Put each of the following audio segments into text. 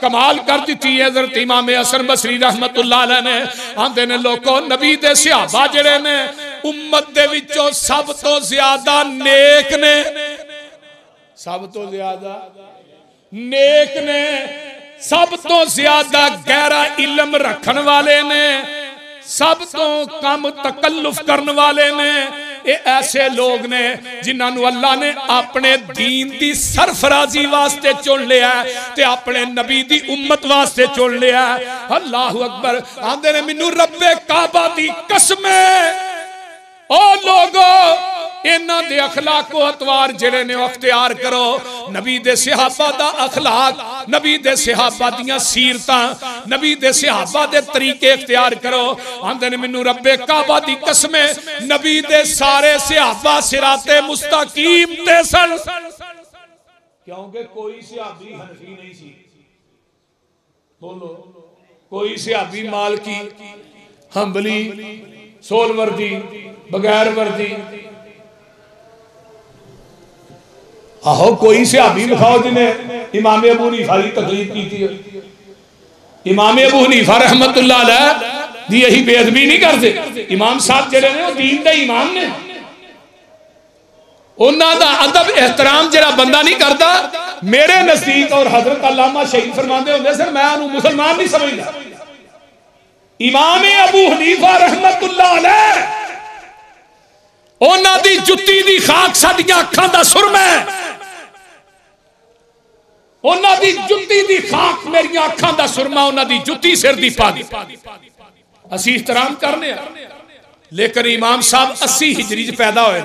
कमाल कर दी है हज़रत इमाम हसन बसरी रहमतुल्लाह अलैह ने। आंदे ने लोगों नबी दे सहाबा जिहड़े ने उम्मत दे विचों सब तो ज्यादा नेक ने, सब तो ज्यादा नेक ने, सब तो ज्यादा गहरा इल्म रखन वाले ने, सब तो कम तकल्लुफ करने वाले ने। ये ऐसे लोग ने जिन्होंने अल्लाह ने अपने दीन की सरफराजी वास्ते चुन लिया ते अपने नबी की उम्मत वास्ते चुन लिया। अल्लाहु अकबर। आंदे ने मैनू रब्बे काबा दी कसम ओ लोगो इन्हां दे अखलाको अतवार जिहड़े ने अख्तियार करो। नबी दे सहाबा दा अखलाक, नबी दे सहाबा दियां सीरतां, नबी दे सहाबा दे तरीके इख्तियार करो। आंदे ने मैनू रब्बे काबा दी कसम नबी दे सारे सहाबा सिराते मुस्तकीम ते सन, क्योंकि कोई सहाबी हनफी नहीं सी। बोलो कोई सहाबी मालकी, हंबली, सोलवर्दी, बगैर वर्दी। आहो कोई सहाबी दिखाओ जिन्हें इमाम अबू हनीफा की तकलीफ की थी। इमाम अबू हनीफा रहमतुल्लाह अलैह दी यही बेअदबी नहीं करते। इमाम साहब जिहड़े ने दीन दे इमाम ने, उन्हां दा अदब एहतराम जिहड़ा बंदा नहीं करता, मेरे नजदीक और हजरत अल्लामा शहीद फरमाते होंदे सर मैं उन्हें मुसलमान नहीं समझदा। इमाम अबू हनीफा रहमतुल्लाह अलैह उन्हां दी जुत्ती दी खाक साडियां अखां दा सुरमा है। उन्हां दी जुत्ती दी खाक मेरियां अखां दा सुरमा, उन्हां दी जुत्ती सिर दी पग। असीं इहतराम करने आ, लेकिन इमाम साहब 80 हिजरी च पैदा होए,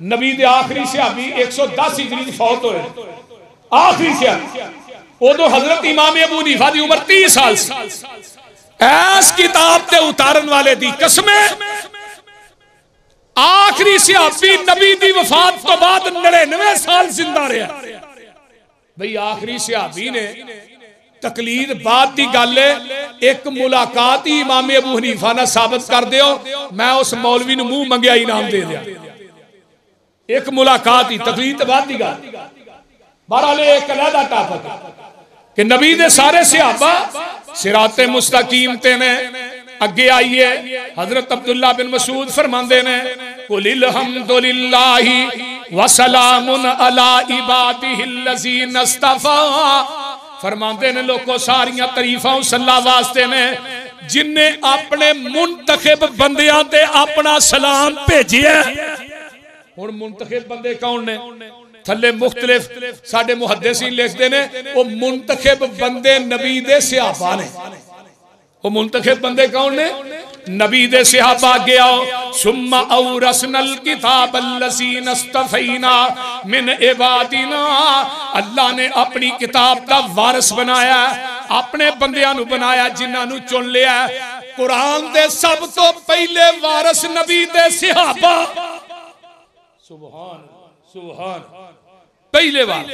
नबी दे आखिरी सहाबी 110 हिजरी च फौत होए, आखिरी सहाबी। उदों हजरत इमाम अबू हनीफा दी उम्र 30 साल सी। ऐस किताब ते उतारन वाले दी कसम आखिरी सहाबी नबी दी वफात तो बाद 99 साल जिंदा रहा। भाई आखिरी सहाबी ने तकलीद बाद की गल है, एक मुलाकात ही इमाम अबू हनीफा ना साबित कर दियो, मैं उस मौलवी नूं मुंह मंगिया इनाम दे दिया। एक मुलाकात ही, तकलीद बाद की गल। बहरहाल एक अलहदा टॉपिक कि नबी दे सारे सहाबा सिराते मुस्तकीम ते ने। अगे आइए हजरत अब्दुल्ला बिन मसूद फरमांदे ने कुलिल हम्दुलिल्लाहि व सलामुन अला इबादिहिल्लज़ीना इस्तफ़ा। फरमांदे ने लोगों सारियां तरीफां उस अल्लाह वास्ते ने जिन्ने अपने मुंतखब बंदियां ते अपना सलाम भेजिया। हुण मुंतखब बंदे कौन ने? थले मुख्तलिफ साडे मुहद्दिसीन लिखते ने वो मुंतखब बंदे नबी दे सहाबा ने। वो मुंतखब बंदे कौन ने? नबी दे सहाबा गया। सुम्मा औरसनल किताब अल्लज़ीना इस्तफ़ैना मिन इबादिना। अल्लाह ने अपनी किताब का वारिस बनाया, अपने बंदियां नू बनाया जिन्हां नू चुन लिया। कुरान दे सब तो पहले वारिस नबी दे सहाबा। सुभान सुभान। पहले बार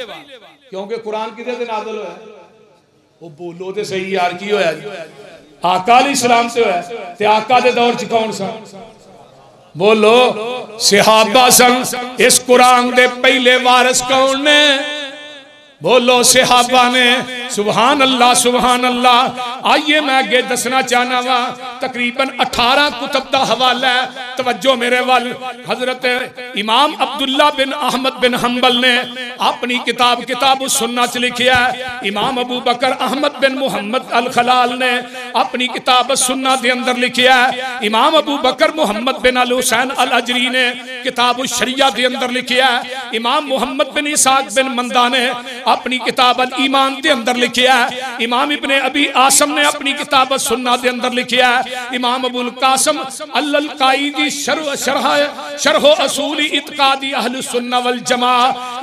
क्योंकि कुरान किदे ते नाज़िल होया? वो बोलो ते सही यार की होया जी? आका अलैहिस्सलाम से होया। ते आका दे दौर च कौन सा? बोलो सहाबा सन। इस कुरान दे पहले वारिस कौन ने? बोलो सहाबा ने। सुभान अल्लाह सुभान अल्लाह। आइए मैं अगे दसना चाहना वा तकरीबन 18 कुतब का हवाला है। तवज्जो मेरे वाल। हजरत इमाम अब्दुल्ला बिन अहमद बिन हंबल ने अपनी किताब किताब सुन्ना च लिखिया है। इमाम अबू बकर अहमद बिन मुहम्मद अल खलाल ने अपनी किताब सुन्ना के अंदर लिखिया है। इमाम अबू बकर मुहम्मद बिन अल हुसैन अल अजरी ने किताब शरिया के अंदर लिखिया है। इमाम मुहम्मद बिन इसाक बिन मंदा ने अपनी किताब अल ईमान के अंदर लिखिया है। इमाम इब्ने अबी आसम ने अपनी किताब सुन्ना के अंदर लिखिया है। इमाम अबुल कासिम अल कायदी शरह असूली इत्कादी अहल सुन्ना वल जमा।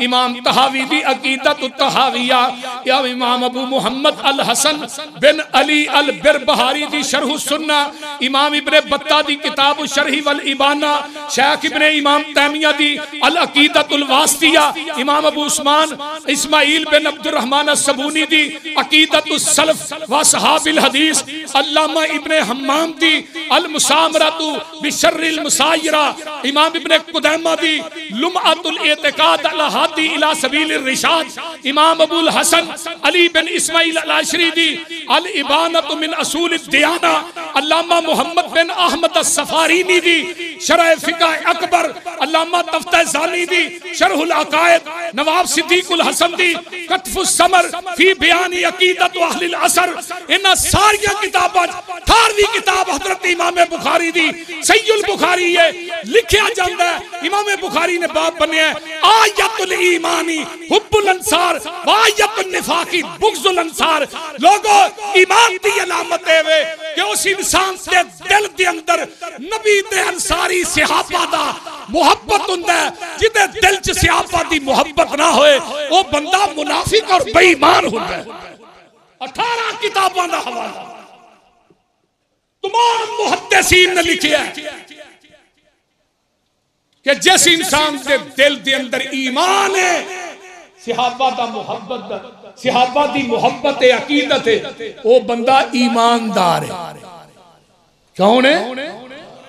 इमाम तहावी दी अकीदत तहाविया। या इमाम अबू मुहम्मद अल हसन बिन अली अल बिर बहारी दी शरह सुन्ना, इमाम इब्ने बत्ता दी किताब शरही वल इबाना, शेख इब्ने इमाम तैमिया दी अल अकीदतुल वास्तिया, इमाम अबू उस्मान इस्माइल बिन अब्दुर रहमान अस्सबूनी दी अकीदतुस सलफ व असहाबिल हदीस, अल्लामा इब्ने हम्माम दी अल मुसामरतु बिशर्रिल मुसायरा, इमाम इब्ने कुदैमा दी लुमअतुल इतिकाद अल हादी इला सबीलिर रिशाद, इमाम अबुल हसन अली बिन इस्माइल अल अशरी दी अल इबानतु मिन असूलिद दियाना, अल्लामा मुहम्मद बिन अहमद अस्सफारीनी दी शरह फिक़ह अकबर, अल्लामा तफ्ताज़ानी दी शरहुल अक़ाइद, नवाब सिद्दीकुल हसन दी कतफुस समर फी बयानी अक़ीदत अहलिल असर, इन्हां सारियां किताबां 18वीं किताब हज़रत इमाम बुखारी दी सहीहुल बुखारी है। लिखिया जाता है इमाम बुखारी ने बाब बनया आयतुल ईमानी हुब्बुल अंसार व आयतुल निफाकी बुग़्ज़ुल अंसार। लोगों ईमान दी अलामत है कि उस इंसान के दिल के अंदर नबी ते अंसारी सहाबा दा मुहब्बत हुंदा है, जिदे दिल च सहाबा दी मुहब्बत ना होए वो बंदा मुनाफिक और बेईमान हुंदा है। 18 किताबां दा हवाला तमाम मुहद्दिसीन ने लिखिया कि जिस इंसान के दिल के अंदर ईमान है, सहाबा दा मुहब्बत, सहाबा दी मुहब्बत है, अकीदत है, वो बंदा ईमानदार है। कौन है?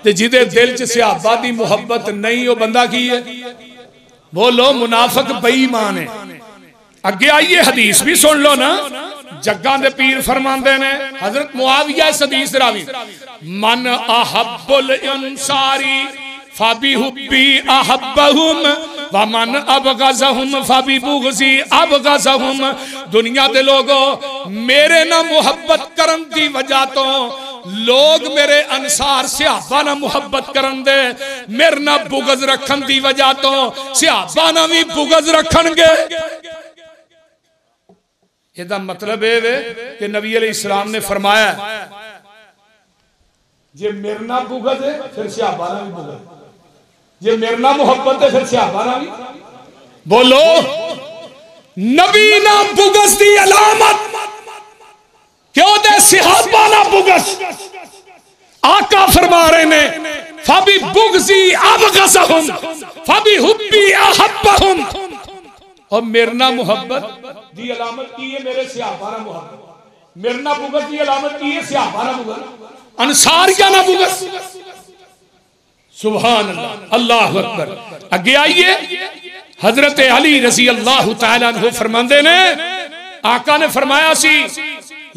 ते जिदे दिल च सहाबा दी मुहब्बत नहीं, वो बंदा की है? बोलो मुनाफिक बेईमान है। अगे आइए हदीस भी सुन लो ना, जग्गा दे पीर फरमांदे ने, हजरत मुआविया इस हदीस रावी, मन अहब्बुल अंसारी फबी हुब्बी अहब्बहुम व मन अबगज़हुम फबी बुग़ज़ी अबगज़हुम। दुनिया दे लोगों मेरे ना मुहब्बत करन दी वजह तो लोग मेरे अंसार सहाबा ना मुहब्बत करन दे, मेरे ना बुग़्ज़ रखन दी वजह तो सहाबा ना भी बुग़्ज़ रखणगे। इसदा मतलब है कि नबी अलैहिस्सलाम ने फरमाया जे मेरे ना बुग़्ज़ है फिर सहाबा ना भी बुग़्ज़, जे मेरे ना मुहब्बत है फिर सहाबा ना भी। बोलो नबी ना बुग़्ज़ दी अलामत क्यों दे सहाबा ना बुग़्ज़। आका फरमा रहे ने फबी बुग़्ज़ी अबग़ज़हुम फबी हुब्बी अहब्बहुम, और मेरे ना मुहब्बत दी अलामत की है मेरे सहाबा ना मुहब्बत, मेरे ना बुग़्ज़ दी अलामत की है सहाबा ना बुग़्ज़, अंसारिया ना बुग़्ज़। सुभान अल्लाह, अल्लाहु अकबर। आगे आइए हजरत अली रज़ी अल्लाह तआला अन्हु फरमाते ने, आका ने फरमाया सी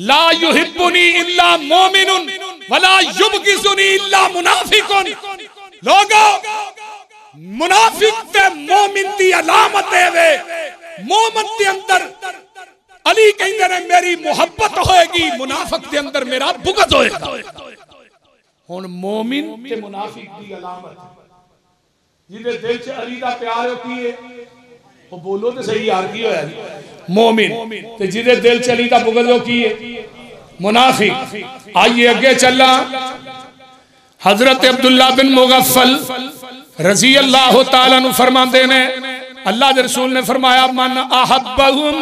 ला युहिब्बुनी इल्ला मोमिनुन वला युबग़िज़ुनी इल्ला मुनाफिकुन। लोगों मुनाफिक ते मोमिन दी अलामत है, मोमिन के अंदर अली कहंदे ने मेरी मुहब्बत होएगी, मुनाफिक के अंदर मेरा बुग़्ज़ होएगा। हुण मोमिन ते मुनाफिक दी अलामत जिदे दिल च अली दा प्यार हो की है, वो बोलो तो सही यार की होया मोमिन, ते जिदे दिल च अली दा बुग़्ज़ हो की है मुनाफिक। आइए अगे चला, हजरत अब्दुल्ला बिन मुग़फ़्फ़ल रज़ी अल्लाह तआला अन्हु फरमाते ने, अल्लाह के रसूल ने फरमाया मन अहब्बहुम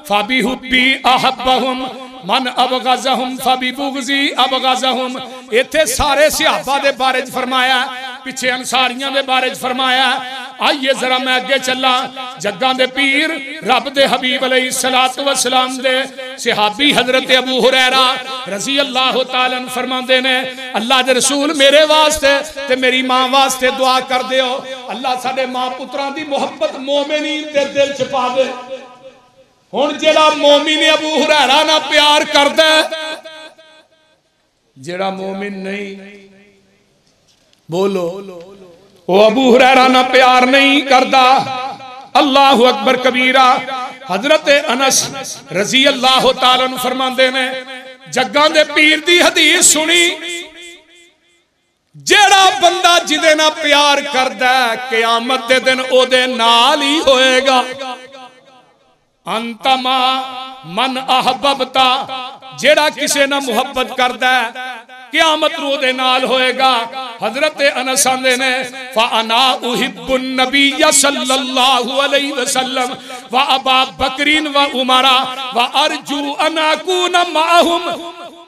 फबी हुब्बी अहब्बहुम मन अबग़ज़हुम फबी बुग़्ज़ी अबग़ज़हुम। इत्थे सारे सहाबा दे बारे च फरमाया, पिछे अंसारियां दे बारे च फरमाया। आइए जरा मैं अगे चला, जग्गां दे पीर रब दे हबीब अलैहिस्सलातु वस्सलाम दे सहाबी हजरत अबू हुरैरा रज़ी अल्लाह तआला अन्हु फरमाते ने, अल्लाह दे रसूल मेरे वास्ते ते मेरी मां वास्ते दुआ कर दियो, अल्लाह साडे मां पुत्रां दी मुहब्बत मोमिनीन दे दिल च पा दे। हुण जेड़ा मोमिन अबू हुरैरा ना प्यार करदा, जेड़ा मोमिन नहीं, बोलो वो अबू हुरैरा ना प्यार नहीं करदा। अल्लाहु अकबर कबीरा। हजरत अनस रज़ी अल्लाह तआला अन्हु फरमांदे ने, जग्गां दे पीर दी हदीस सुनी, जेड़ा बंदा जिदे ना प्यार करदा क़यामत दे दिन ओदे नाल ही होएगा। अंतमा मन अहबबता, जेड़ा किसे ना मुहब्बत करदा क़यामत नूं ओदे नाल होएगा। हजरत अनस आंदे ने फ़अना उहिब्बुन नबिय्य सल्लल्लाहु अलैहि वसल्लम व अबा बकरिन व उमरा व अर्जू अन अकून मअहुम।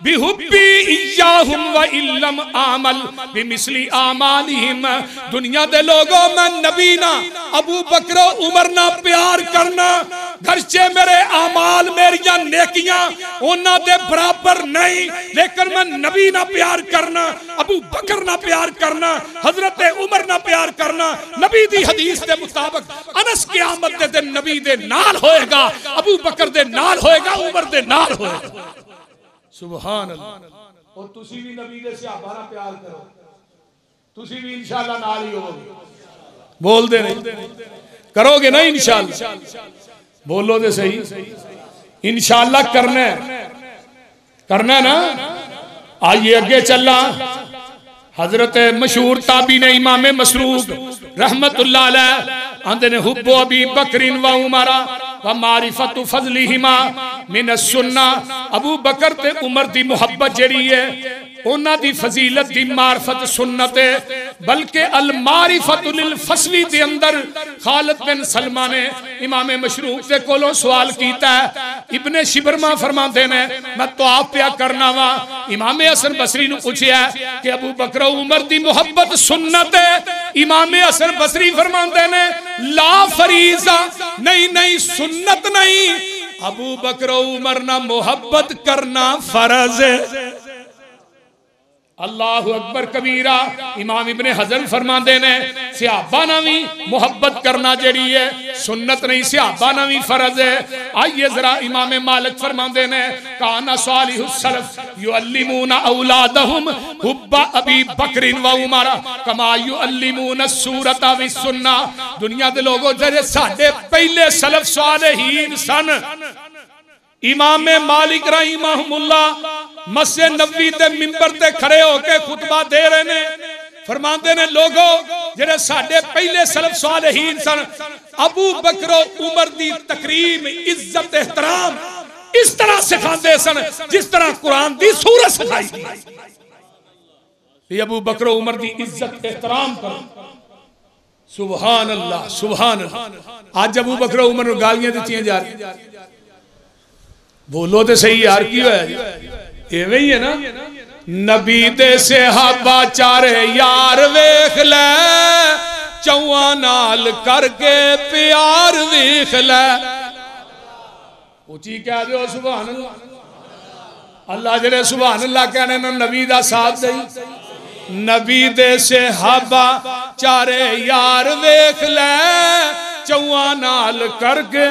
बिहुब्बी इय्याहुम व इल्लम आमल बिमिस्ली आमालिहिम। दुनिया दे लोगों मैं नबी ना अबू बकर उमर ना प्यार करना, घरचे मेरे आमाल मेरिया नेकियां उन्हां दे बराबर नहीं, लेकिन मैं नबी ना प्यार करना, अबू बकर ना प्यार करना, हजरत उमर ना प्यार करना। नबी दी हदीस के मुताबिक अनस क़यामत दे दिन नबी दे नाल होएगा, अबू बकर दे नाल होएगा, उमर दे नाल होएगा। सुभान अल्लाह। और तुसी भी नबी दे सहाबा नाल प्यार करो, तुसी भी इंशाअल्लाह नाल ही होगे। बोल दे नहीं करोगे ना इंशाअल्लाह, बोलो दे सही इंशाअल्लाह करना है, करना है ना। आइए अगे चलना। हजरत मशहूर ताबी ने इमाम मसरूक रहमतुल्लाह अलैह आंदे ने हुब्बु अबी बकरिन व उमरा व मारिफतु फज़लिहिमा मिन सुन्ना। अबू बकर ते उमर दी मुहब्बत जेड़ी है उन्हां दी फजीलत दी मार्फत सुन्नत है, बल्कि अल मारिफतु लिल फसवी दे अंदर खालिद बिन सलमा ने इमाम मशरूक दे कोलों सवाल कीता है। इब्ने शिबरमा फरमाते ने मैं तवाफ पिया करना वा, इमाम हसन बसरी नु पूछया कि अबू बकर उमर दी मुहब्बत सुन्नत है। इमाम हसन बसरी फरमाते ने ला फरीजा, नहीं नहीं सुन्नत नहीं, अबू बकर उमर ना मोहब्बत करना फर्ज है। अल्लाहु अकबर कबीरा। इमाम इब्ने हजर फरमाते ने सहाबा ना भी मुहब्बत करना जड़ी है सुन्नत नहीं, सहाबा ना भी फर्ज है। आइए जरा इमाम मालिक फरमाते ने काना सालिहुस सलफ युअल्लिमूना औलादहुम हुब्बा अबी बकरिन व उमर कमा युअल्लिमूना सूरता व सुन्ना। दुनिया दे लोगों जेरे साडे पहले सलफ सालेहीन सन। इमाम मालिक रहीमहुल्लाह मस्जिद नबवी दे मिंबर ते खड़े होके खुतबा दे रहे ने, फरमाते ने लोगों जेरे साडे पहले सलफ सालेहीन सन अबू बकर उमर दी तकरीम इज्जत एहतराम इस तरह सिखाते सन जिस तरह कुरान दी सूरत सिखाई थी। अबू बकर उमर दी इज्जत एहतराम करो। सुभान अल्लाह सुभान अल्लाह। आज अबू बकर उमर नूं गालियां दित्तियां जा रही, बोलो तो सही यार की होया एवें ही है ना। नबी दे सहाबा चारे यार वेख ले, चौआ नाल करके प्यार वेख ले। उची कह दो सुभान अल्लाह। अल्लाह जेरे सुभान अल्लाह कहने ना नबी दा साथ दई। नबी दे सहाबा चारे यार वेख ले, चौआ नाल करके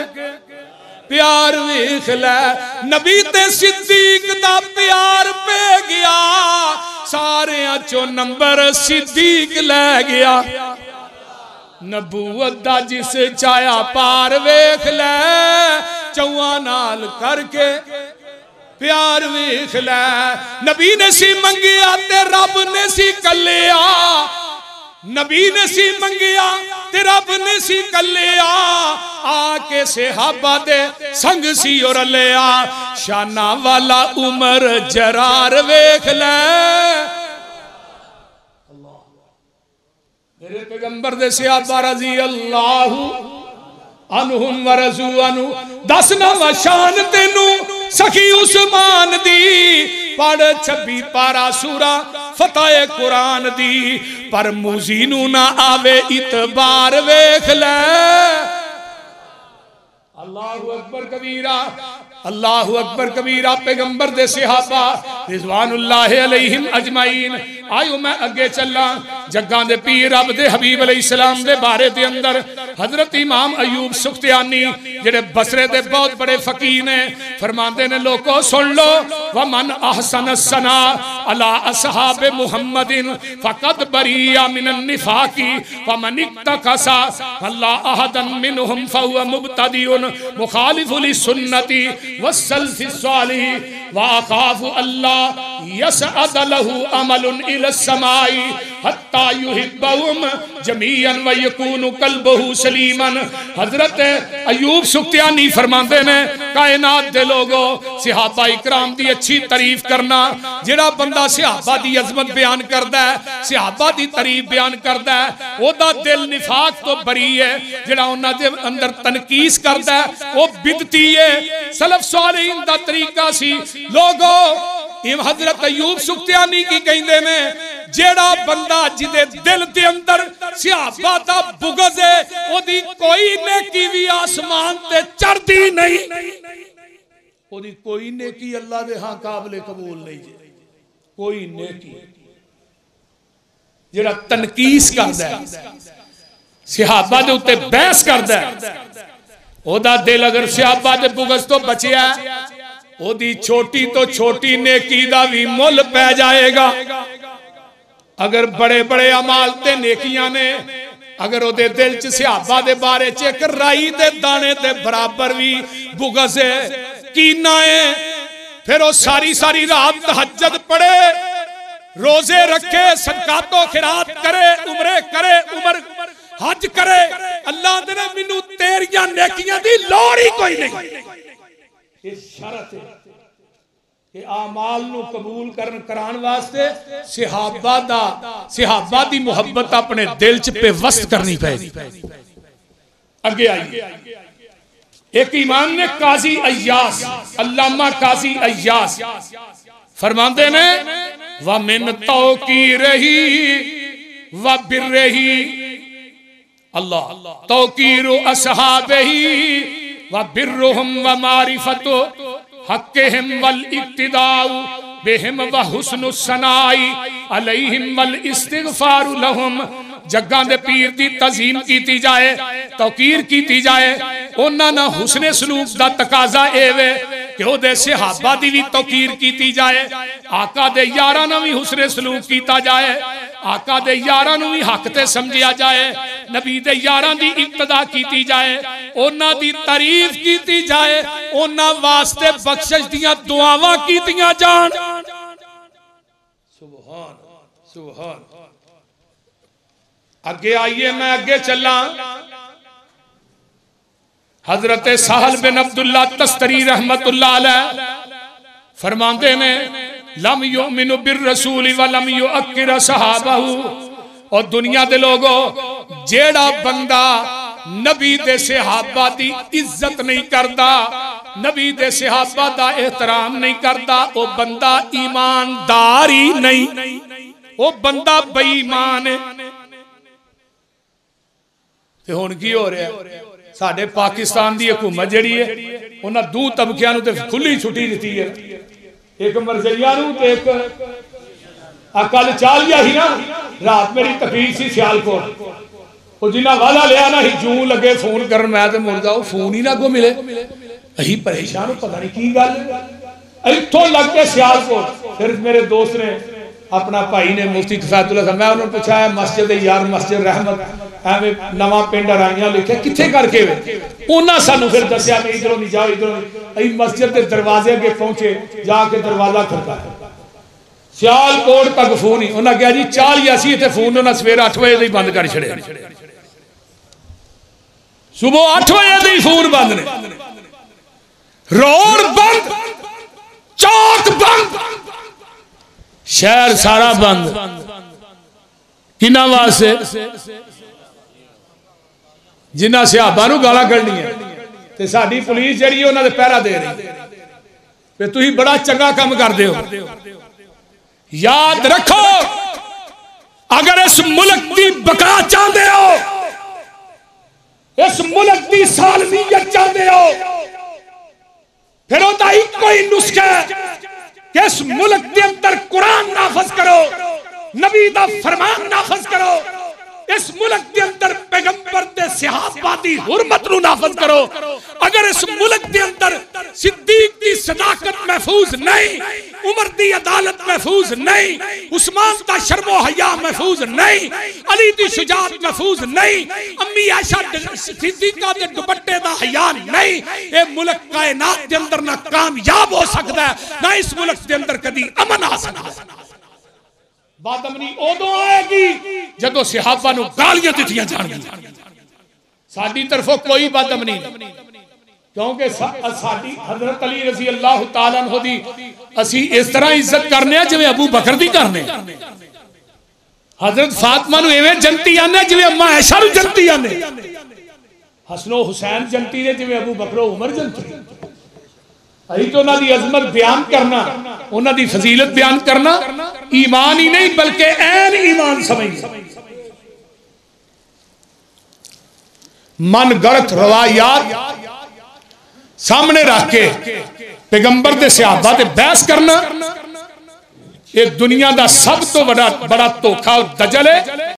प्यार वेख लै। नबी ते सिद्दीक दा प्यार पे गया, सारे चो नंबर सिद्दीक लै गया। नबूवत दा जिस चाया पार वेख लै, चौआ नाल करके प्यार वेख लै। नबी ने सी मंगिया ते रब ने सी कलिया, नबी ने सी मंगिया ते रब ने सी कलिया। आके सहाबा दे संग सी और लिया, शाना वाला उमर जरार वेख ले। मेरे पैगंबर दे सहाबा रजी अल्लाह अनहुम व रज़ू अनु। दस नवा शान तेनू सखी उस्मान दी, पढ़ 26 पारा सूरा फतेह कुरान दी, पर मूजी नू ना आवे इतबार वेख ले। अल्लाहु अकबर कबीरा, अल्लाहु अकबर कबीरा। पैगंबर दे सहाबा रिज़वानुल्लाहि अलैहिम अजमाइन। आयो मैं अगे चला जग्गां दे पीर रब दे हबीब अलैहिस्सलाम दे बारे दे अंदर हजरत इमाम अयूब सुख्तियानी जेड़े बसरे दे बहुत बड़े फकीर ने फरमाते ने लोगों सुन लो, वमन अहसन सना अला असहाब मुहम्मदिन फकद बरिया मिनन निफाकी वमन इक्तकसा अल्लाह अहदन मिनहुम फहुव मुब्तदिउन मुखालिफु लिसुन्नति वस्सलफि सालिह व अखाफु अल्लाह यसअद लहु अमलुन इला समाई हत्ता युहिब्बहुम जमीअन व यकूनु कल्बुहु सलीमन। हजरत अयूब सुख्तियानी फरमाते ने कायनात दे लोगो सहाबा इकराम दी अच्छी तारीफ करना। जेड़ा बंदा सहाबा दी अजमत बयान करदा है, सहाबा दी तारीफ बयान करदा है, ओदा दिल निफाक तो बरी है। जेड़ा उन्हां दे अंदर तनकीस करदा है वो बिदती है। सलफ सालेहीन दा तरीका सी लोगो इम हजरत अयूब सुख्तियानी की कहते ने जेड़ा बंदा जिदे दिल दे अंदर सहाबा दा बुग़्ज़ है ओदी कोई नेकी भी आसमान ते चढ़दी नहीं, ओदी कोई नेकी अल्लाह दे हां काबिल कबूल नहीं जे। कोई नेकी जेड़ा तनकीस करदा है सहाबा दे उत्ते बहस करदा है ओदा दिल अगर सहाबा दे बुग़्ज़ तो बचिया ओदी छोटी तो छोटी नेकी दा भी मुल पै जाएगा। अगर बड़े बड़े अमाल ते नेकियां ने अगर ओदे दिल च सहाबा दे बारे च एक राई दे दाने दे बराबर भी बुग़्ज़ है कीना है फिर वो सारी सारी रात तहज्जुद पढ़े रोजे रखे सदकातो खिरात करे उम्रे करे उम्र हज करे अल्लाह दे मैनू तेरियां नेकियां दी लोड़ ही कोई नहीं। ये शर्त है कि आमाल नू कबूल करान वास्ते सहाबा दी मुहब्बत अपने दिल च पेवस्त करनी पेगी। अगे आइए एक इमाम ने काजी अय्यास अल्लामा काजी अय्यास फरमाते ने व मिन तौकीरही व बिर्रही अल्लाह तौकीरु असहाबही व बिर्रुहुम व मारिफतु हक्किहिम वल इक्तिदाउ बिहिम व हुस्नु सनाई अलैहिम वल इस्तिगफारु लहुम। जग्गां दे पीर दी तज़ीम कीती जाए तौकीर कीती जाए उन्हां नाल हुस्ने सलूक दा तकाजा एवे कि ओदे सहाबा दी भी तौकीर कीती जाए आका दे यारां नाल भी हुस्ने सलूक कीता जाए आका दे यारां नूं भी हक ते समझिया जाए नबी दे यारां दी इक्तदा कीती जाए उन्हां दी तारीफ कीती जाए उन्हां वास्ते बख्शिश दियां दुआवां कीतियां जान। सुभान सुभान। अगे आइए मैं अगे चला हजरत साहल बिन अब्दुल्ला तस्तरी रहमतुल्लाह अलैह फरमाते ने लम युमिनु बिर रसूल व लम युअक्किर सहाबहू। और दुनिया दे लोगों जेड़ा बंदा नबी दे सहाबा दी इज्जत नहीं करता नबी दे सहाबा दा एहतराम नहीं करता वो बंदा ईमानदार ही नहीं वो बंदा बेईमान है। ते हुण की हो रहा है साडे पाकिस्तान दी हुकूमत जिहड़ी है उन्हां दो तबकियां नूं ते खुली छुट्टी दी है एक मरजैया नूं ते एक कल चालिया ही ना रात मेरी तकरीर सी सियालकोट वो जिन्ना वाला लिया ना ही जूं लगे फोन कर मैं तो मुड़दा वो फोन ही ना अगों मिले अही परेशान पता नहीं की गल इत्थों लग के सियालकोट। फिर मेरे दोस्त ने अपना भाई ने मुफ्ती किफायतुल्लाह साहब मैं उन्होंने पूछा है मस्जिद यार मस्जिद रहमत एवं नवा पिंड राइया लिखे किथे करके उन्हें सानू फिर दसिया कि इधरों नहीं जाओ इधरों अभी मस्जिद के दरवाजे अगे पहुंचे जाके दरवाजा खड़का सियालकोट तक फोन ही उन्हें कहा जी 40 इतने फोन उन्हें सवेरे 8 बजे बंद कर छड़े सुबह 8 बजे फोन बंद ने रोड बंद चौक बंद शहर सारा बंद किना वास्ते जिन्ना सहाबा नूं गालां कढणियां ते साडी पुलिस जिहड़ी उन्हां दे पहरा दे रही ते तुसीं बड़ा चंगा काम करदे हो। याद रखो अगर इस मुल्क की बका चाहते हो इस मुल्क की सालमियत चाहते हो फिर उसका एक ही नुस्खा है कि इस मुल्क के अंदर कुरान नाफज करो नबी दा फरमान नाफज करो इस मुल्क के अंदर पैगंबर दे सहाबा दी हुर्मत नूं नाफज करो। अगर इस मुल्क के अंदर सिद्दीक दी सदाकत महफूज नहीं उमर दी अदालत महफूज नहीं उस्मान दा शर्मो हया महफूज नहीं अली दी शुजाअत महफूज नहीं अम्मी आयशा सिद्दीका दे दुपट्टे दा हया नहीं ये मुल्क कायनात के अंदर ना कामयाब हो सकता है ना इस मुल्क के अंदर कभी अमन आ सकता है। बादमनी उदों आएगी जदों सहाबा नूं गालियां दित्तियां जाणगियां साडी तरफों कोई बादमनी नहीं क्योंकि साडी हजरत अली रज़ी अल्लाह तआला अन्हु दी असी इस तरह इज्जत करने जिवें अबू बकर दी करने हजरत फातिमा नूं एवें जन्नती आने जिवें अम्मा आयशा नूं जन्नती आने हसनो हुसैन जन्नती ने जिवें अबू बकर उमर जन्नती अभी तो उन्होंने अजमत बयान करना, उन्होंने फजीलत बयान करना ईमान ही नहीं बल्कि ऐन ईमान समझना। मन गलत रवायात सामने रख के पैगंबर दे सहाबा ते बहस करना, ये दुनिया का सब तो बड़ा धोखा और दजल है।